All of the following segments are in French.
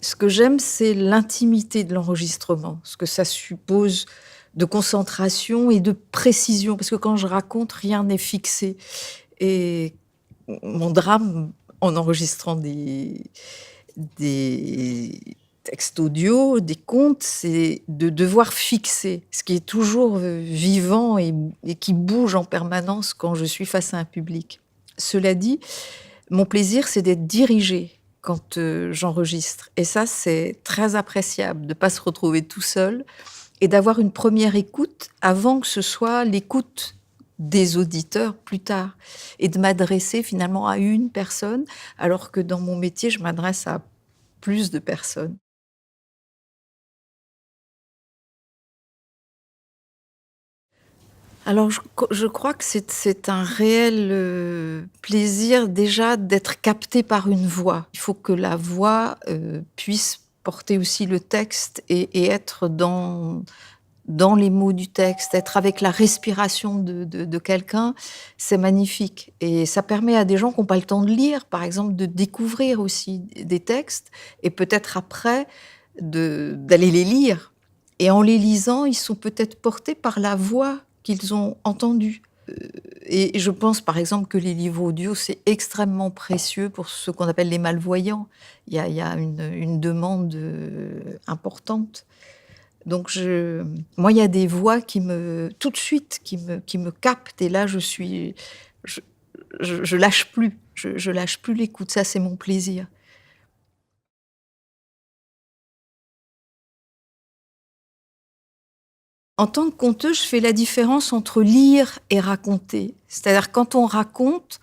Ce que j'aime, c'est l'intimité de l'enregistrement, ce que ça suppose de concentration et de précision, parce que quand je raconte, rien n'est fixé et mon drame en enregistrant des textes audio, des contes, c'est de devoir fixer ce qui est toujours, vivant et qui bouge en permanence quand je suis face à un public. Cela dit, mon plaisir, c'est d'être dirigée quand, j'enregistre et ça, c'est très appréciable de pas se retrouver tout seul et d'avoir une première écoute avant que ce soit l'écoute des auditeurs plus tard et de m'adresser finalement à une personne, alors que dans mon métier, je m'adresse à plus de personnes. Alors je crois que c'est un réel, plaisir déjà d'être capté par une voix. Il faut que la voix, puisse porter aussi le texte et être dans les mots du texte, être avec la respiration de quelqu'un, c'est magnifique et ça permet à des gens qui ont pas le temps de lire, par exemple, de découvrir aussi des textes et peut-être après d'aller les lire et en les lisant, ils sont peut-être portés par la voix qu'ils ont entendue. Et je pense, par exemple, que les livres audio, c'est extrêmement précieux pour ce qu'on appelle les malvoyants. Il y a une demande, importante. Donc moi, il y a des voix qui me tout de suite, qui me captent et là, je je lâche plus, je lâche plus l'écoute. Ça, c'est mon plaisir. En tant que conteuse, je fais la différence entre lire et raconter. C'est-à-dire quand on raconte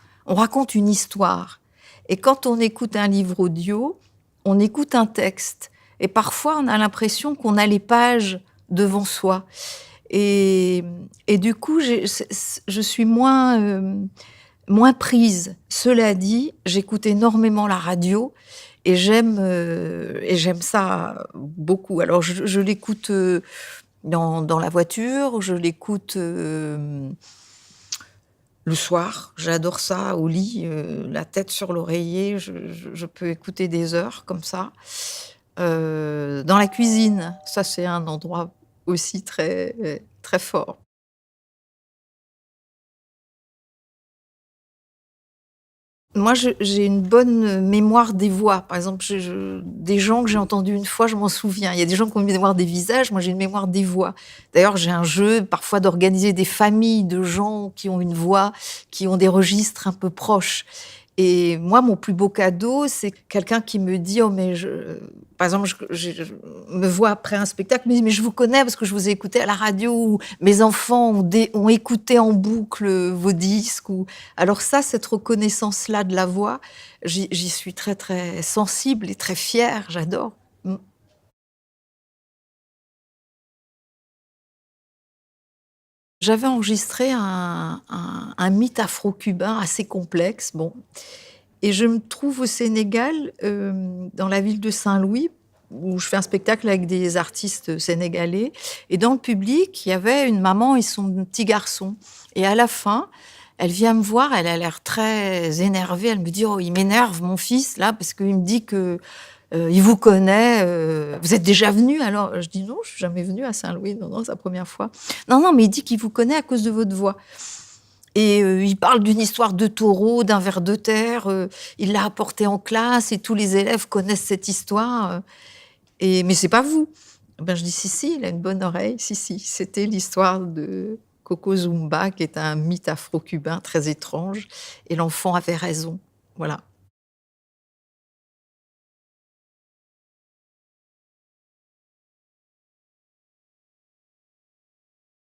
une histoire et quand on écoute un livre audio, on écoute un texte et parfois on a l'impression qu'on a les pages devant soi et du coup, je suis moins prise. Cela dit, j'écoute énormément la radio et j'aime ça beaucoup. Alors je l'écoute, dans la voiture, je l'écoute, le soir, j'adore ça au lit, la tête sur l'oreiller, je peux écouter des heures comme ça. Dans la cuisine, ça c'est un endroit aussi très, très fort. Moi, j'ai une bonne mémoire des voix. Par exemple, je des gens que j'ai entendus une fois, je m'en souviens. Il y a des gens qui ont une mémoire des visages, moi j'ai une mémoire des voix. D'ailleurs, j'ai un jeu parfois d'organiser des familles de gens qui ont une voix, qui ont des registres un peu proches. Et moi, mon plus beau cadeau, c'est quelqu'un qui me dit: «Oh mais je» par exemple, je me vois après un spectacle, me dit: «Mais je vous connais parce que je vous ai écouté à la radio» ou «Mes enfants ont écouté en boucle, vos disques» ou alors ça, cette reconnaissance-là de la voix, j'y suis très, très sensible et très fière, j'adore. Mmh. J'avais enregistré un mythe afro-cubain assez complexe, bon et je me trouve au Sénégal, dans la ville de Saint-Louis, où je fais un spectacle avec des artistes sénégalais et dans le public, il y avait une maman et son petit garçon et à la fin, elle vient me voir, elle a l'air très énervée, elle me dit: «Oh, il m'énerve mon fils là parce qu'il me dit que, il vous connaît, vous êtes déjà venu alors?» Je dis: «Non, je suis jamais venue à Saint-Louis, non, non, c'est la première fois». «Non, non, mais il dit qu'il vous connaît à cause de votre voix». Et il parle d'une histoire de taureau, d'un ver de terre, il l'a apporté en classe et tous les élèves connaissent cette histoire, et mais c'est pas vous. Ben, je dis: «Si, si, il a une bonne oreille, si, si». C'était l'histoire de Coco Zumba qui est un mythe afro-cubain très étrange et l'enfant avait raison. Voilà.